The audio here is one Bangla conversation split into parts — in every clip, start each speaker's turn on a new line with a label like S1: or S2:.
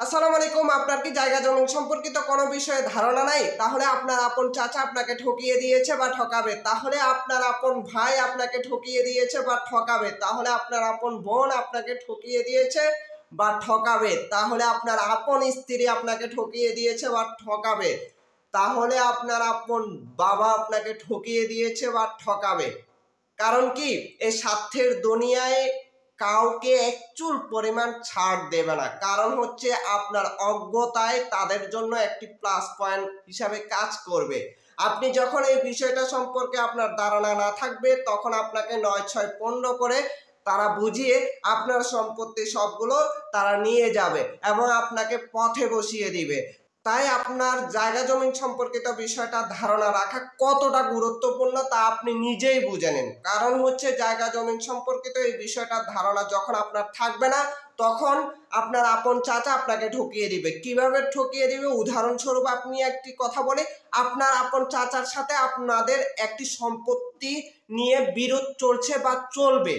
S1: আসসালামু আলাইকুম। আপনার কি জায়গা জমি সম্পর্কিত কোনো বিষয়ে ধারণা নাই? তাহলে আপনার আপন চাচা আপনাকে ঠকিয়ে দিয়েছে বা ঠকাবে। তাহলে আপনার আপন ভাই আপনাকে ঠকিয়ে দিয়েছে বা ঠকাবে। তাহলে আপনার আপন বোন আপনাকে ঠকিয়ে দিয়েছে বা ঠকাবে। তাহলে আপনার আপন স্ত্রী আপনাকে ঠকিয়ে দিয়েছে বা ঠকাবে। তাহলে আপনার আপন বাবা আপনাকে ঠকিয়ে দিয়েছে বা ঠকাবে। কারণ কি, এই স্বার্থের দুনিয়ায় কাউকে একচুল পরিমাণ ছাড় দেবে না। কারণ হচ্ছে আপনার অজ্ঞতায় তাদের জন্য একটি প্লাস পয়েন্ট হিসাবে কাজ করবে। আপনি যখন এই বিষয়টা সম্পর্কে আপনার ধারণা না থাকবে, তখন আপনাকে ৯-৬-১৫ করে তারা বুঝিয়ে আপনার সম্পত্তি সবগুলো তারা নিয়ে যাবে এবং আপনাকে পথে বসিয়ে দিবে। তাই আপনার জায়গা জমি সম্পর্কিত বিষয়টা ধারণা রাখা কতটা গুরুত্বপূর্ণ তা আপনি নিজেই বুঝে নিন। কারণ হচ্ছে জায়গা জমি সম্পর্কিত এই বিষয়টার ধারণা যখন আপনার থাকবে না, তখন আপনার আপন চাচা আপনাকে ঠকিয়ে দিবে। কিভাবে ঠকিয়ে দিবে? উদাহরণস্বরূপ আপনি একটি কথা বলি, আপনার আপন চাচার সাথে আপনাদের একটি সম্পত্তি নিয়ে বিরোধ চলছে বা চলবে।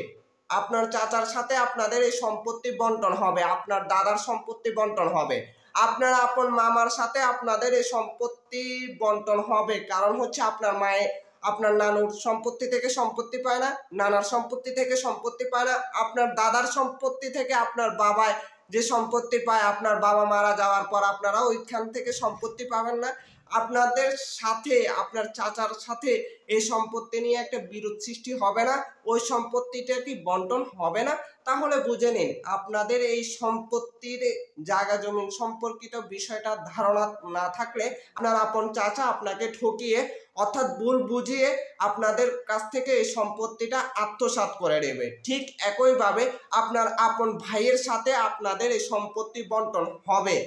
S1: আপনার চাচার সাথে আপনাদের এই সম্পত্তি বন্টন হবে, আপনার দাদার সম্পত্তি বন্টন হবে, আপনার আপন মামার সাথে আপনাদের এই সম্পত্তি বন্টন হবে। কারণ হচ্ছে আপনার মায়ে আপনার নানুর সম্পত্তি থেকে সম্পত্তি পায় না, নানার সম্পত্তি থেকে সম্পত্তি পায় না, আপনার দাদার সম্পত্তি থেকে আপনার বাবায় যে সম্পত্তি পায়, আপনার বাবা মারা যাওয়ার পর আপনারা ওইখান থেকে সম্পত্তি পাবেন না। আপনাদের সাথে আপনার চাচার সাথে এই সম্পত্তি নিয়ে একটা বিরোধ সৃষ্টি হবে না, ওই সম্পত্তিটা কি বন্টন হবে না। তাহলে বুঝে নিন, আপনাদের এই সম্পত্তির জায়গা জমি সম্পর্কিত বিষয়টা ধারণা না থাকলে আপনার আপন চাচা আপনাকে ঠকিয়ে অর্থাৎ ভুল বুঝিয়ে আপনাদের কাছ থেকে এই সম্পত্তিটা আত্মসাৎ করে নেবে। ঠিক একইভাবে আপনার আপন ভাইয়ের সাথে আপনাদের এই সম্পত্তি বন্টন হবে।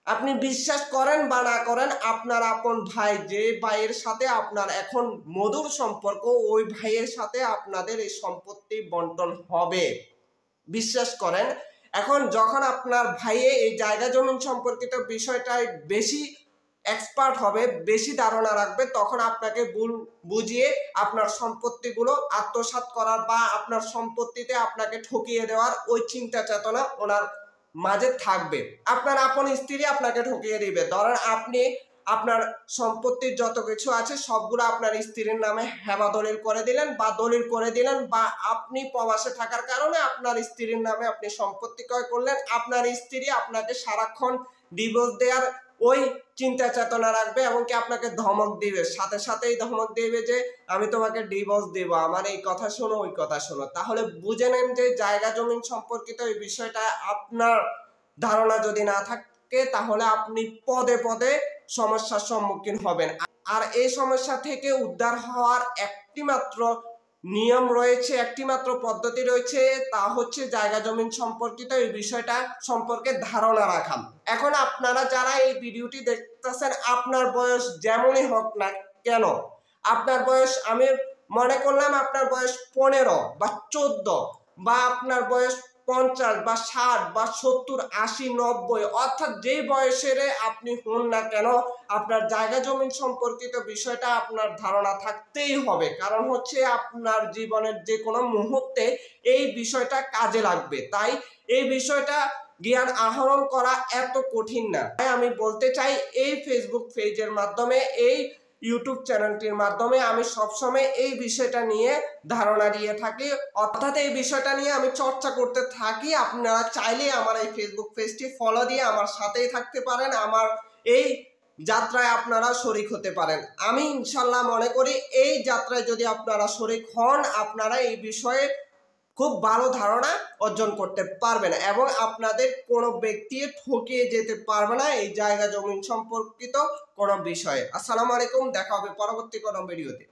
S1: আপনি বিশ্বাস করেন বা না করেন, আপনার আপন ভাই যে ভাইয়ের সাথে আপনার এখন মধুর সম্পর্ক, ওই ভাইয়ের সাথে আপনাদের এই সম্পত্তি বন্টন হবে। বিশ্বাস করেন। এখন যখন আপনার ভাইয়ে এই জায়গা জমি সম্পর্কিত বিষয়টায় বেশি এক্সপার্ট হবে, বেশি ধারণা রাখবে, তখন আপনাকে ভুল বুঝিয়ে আপনার সম্পত্তিগুলো আত্মসাৎ করার বা আপনার সম্পত্তিতে আপনাকে ঠকিয়ে দেওয়ার ওই চিন্তা চেতনা ওনার মাঝে থাকবে। আপনার আপন স্ত্রী আপনাকে ঠকিয়ে দিবে। ধরেন আপনি আপনার সম্পত্তির যত কিছু আছে সবগুলো আপনার স্ত্রীর নামে হেবা দলিল করে দিলেন বা দলিল করে দিলেন, বা আপনি প্রবাসে থাকার কারণে আপনার স্ত্রীর নামে আপনি সম্পত্তি ক্রয় করলেন। আপনার স্ত্রী আপনাকে সারাক্ষণ ডিভোর্স দেওয়ার ওই চিন্তা চেতনা রাখবে এবং কি আপনাকে ধমক দিবে, সাথে সাথেই ধমক দিবে যে আমি তোমাকে ডিভোর্স দেব, আমার এই কথা শোনো ওই কথা শোনো। তাহলে বুঝে নেন যে জায়গা জমি সম্পর্কিত এই বিষয়টা আপনার ধারণা যদি না থাকে, তাহলে আপনি পদে পদে সমস্যার সম্মুখীন হবেন। আর এই সমস্যা থেকে উদ্ধার হওয়ার একটি মাত্র নিয়ম রয়েছে, একটি মাত্র পদ্ধতি রয়েছে, তা হচ্ছে জায়গা জমি সম্পর্কিত এই বিষয়টা সম্পর্কে ধারণা রাখা। এখন আপনারা যারা এই ভিডিওটি দেখতেছেন, আপনার বয়স যেমনই হোক না কেন, আপনার বয়স আমি মনে করলাম আপনার বয়স 15 বা 14, বা আপনার বয়স 50 বা 60 বা 70, 80, 90, অর্থাৎ যে বয়সের আপনি হন না কেন, আপনার জায়গা জমি সম্পর্কিত বিষয়টা আপনার ধারণা থাকতেই হবে। কারণ হচ্ছে আপনার জীবনের যে কোনো মুহূর্তে এই বিষয়টা কাজে লাগবে। তাই এই বিষয়টা জ্ঞান আহরণ করা এত কঠিন না। তাই আমি বলতে চাই, এই ফেসবুক পেজের মাধ্যমে, এই ইউটিউব চ্যানেলটির মাধ্যমে আমি সবসময় এই বিষয়টা নিয়ে ধারণা দিয়ে থাকি, অর্থাৎ এই বিষয়টা নিয়ে আমি চর্চা করতে থাকি। আপনারা চাইলে আমার এই ফেসবুক পেজটি ফলো দিয়ে আমার সাথেই থাকতে পারেন, আমার এই যাত্রায় আপনারা শরিক হতে পারেন। আমি ইনশাল্লাহ মনে করি এই যাত্রায় যদি আপনারা শরিক হন, আপনারা এই বিষয়ে খুব ভালো ধারণা অর্জন করতে পারবেন এবং আপনাদের কোনো ব্যক্তি ঠকিয়ে যেতে পারবে না এই জায়গা জমি সম্পর্কিত কোনো বিষয়ে। আসসালামু আলাইকুম, দেখা হবে পরবর্তী কোনো ভিডিওতে।